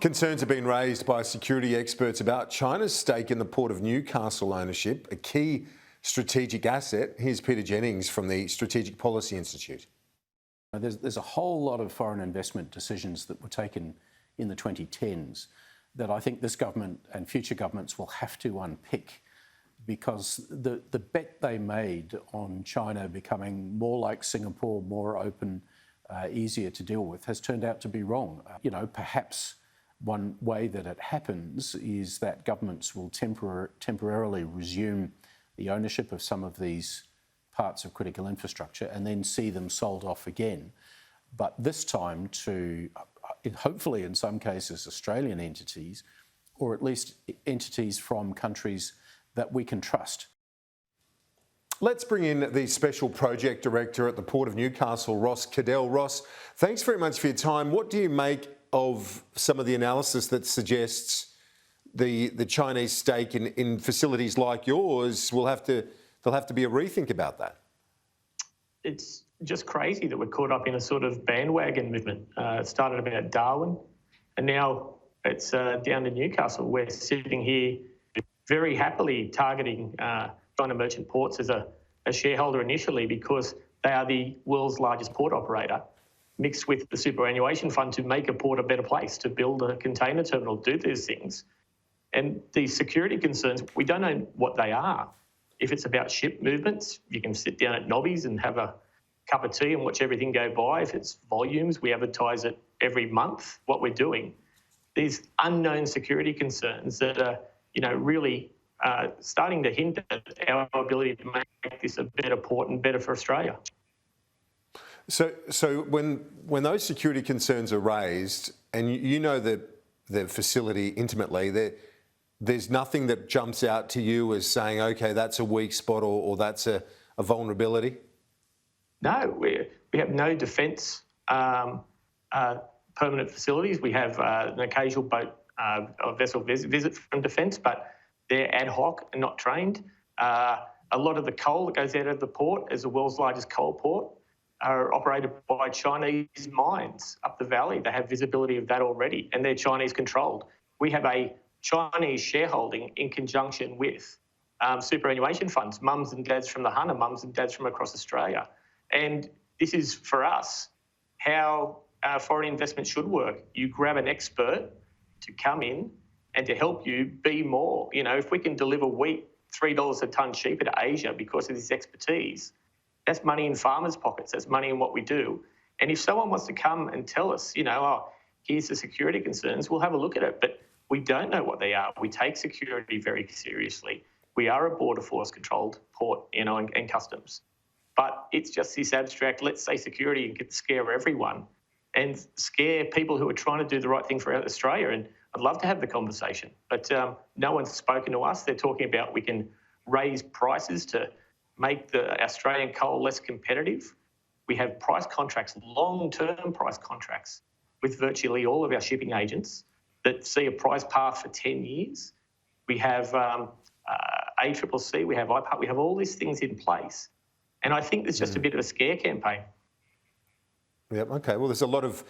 Concerns have been raised by security experts about China's stake in the Port of Newcastle ownership, a key strategic asset. Here's Peter Jennings from the Strategic Policy Institute. There's a whole lot of foreign investment decisions that were taken in the 2010s that I think this government and future governments will have to unpick, because the bet they made on China becoming more like Singapore, more open, easier to deal with, has turned out to be wrong. Perhaps one way that it happens is that governments will temporarily resume the ownership of some of these parts of critical infrastructure and then see them sold off again. But this time to, hopefully in some cases, Australian entities, or at least entities from countries that we can trust. Let's bring in the Special Project Director at the Port of Newcastle, Ross Cadell. Ross, thanks very much for your time. What do you make of some of the analysis that suggests the Chinese stake in facilities like yours there'll have to be a rethink about that? It's just crazy that we're caught up in a sort of bandwagon movement. It started about Darwin, and now it's down to Newcastle. We're sitting here very happily targeting China Merchant Ports as a shareholder initially because they are the world's largest port operator, mixed with the superannuation fund to make a port a better place, to build a container terminal, do these things. And these security concerns, we don't know what they are. If it's about ship movements, you can sit down at Nobby's and have a cup of tea and watch everything go by. If it's volumes, we advertise it every month, what we're doing. These unknown security concerns that are, really starting to hint at our ability to make this a better port and better for Australia. So when those security concerns are raised, and you know the facility intimately, there's nothing that jumps out to you as saying, okay, that's a weak spot or that's a vulnerability? No, we have no defence permanent facilities. We have an occasional boat or vessel visit from defence, but they're ad hoc and not trained. A lot of the coal that goes out of the port, as the world's largest coal port, are operated by Chinese mines up the valley. They have visibility of that already, and they're Chinese controlled. We have a Chinese shareholding in conjunction with superannuation funds, mums and dads from the Hunter, mums and dads from across Australia. And this is, for us, how foreign investment should work. You grab an expert to come in and to help you be more. If we can deliver wheat $3 a tonne cheaper to Asia because of this expertise, that's money in farmers' pockets. That's money in what we do. And if someone wants to come and tell us, here's the security concerns, we'll have a look at it. But we don't know what they are. We take security very seriously. We are a border force controlled port, and customs. But it's just this abstract, let's say security and could scare everyone and scare people who are trying to do the right thing for Australia. And I'd love to have the conversation, but no one's spoken to us. They're talking about we can raise prices to make the Australian coal less competitive. We have price contracts, long-term price contracts with virtually all of our shipping agents that see a price path for 10 years. We have ACCC, we have IPART, we have all these things in place. And I think there's just a bit of a scare campaign. Yep, okay. Well, there's a lot of,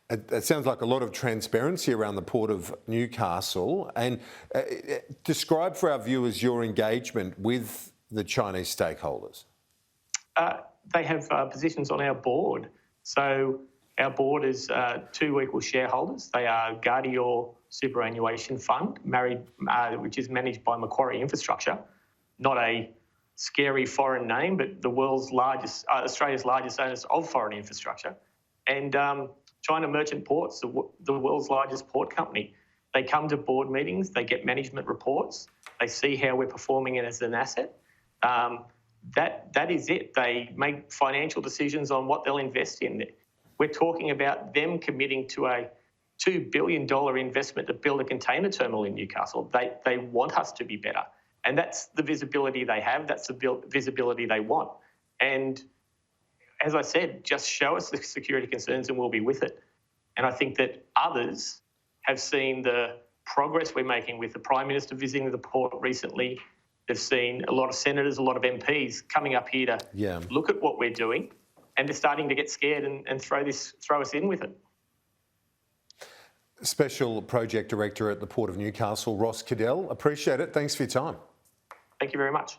it sounds like a lot of transparency around the Port of Newcastle. And describe for our viewers your engagement with the Chinese stakeholders. They have positions on our board. So our board is two equal shareholders. They are Guardior Superannuation Fund, which is managed by Macquarie Infrastructure, not a scary foreign name, but the world's largest, Australia's largest owners of foreign infrastructure. And China Merchant Ports, the world's largest port company. They come to board meetings, they get management reports, they see how we're performing it as an asset. That is it. They make financial decisions on what they'll invest in. We're talking about them committing to a $2 billion investment to build a container terminal in Newcastle. They want us to be better. And that's the visibility they have. That's the visibility they want. And as I said, just show us the security concerns and we'll be with it. And I think that others have seen the progress we're making with the Prime Minister visiting the port recently. They've seen a lot of senators, a lot of MPs coming up here to look at what we're doing, and they're starting to get scared and throw us in with it. Special Project Director at the Port of Newcastle, Ross Cadell. Appreciate it. Thanks for your time. Thank you very much.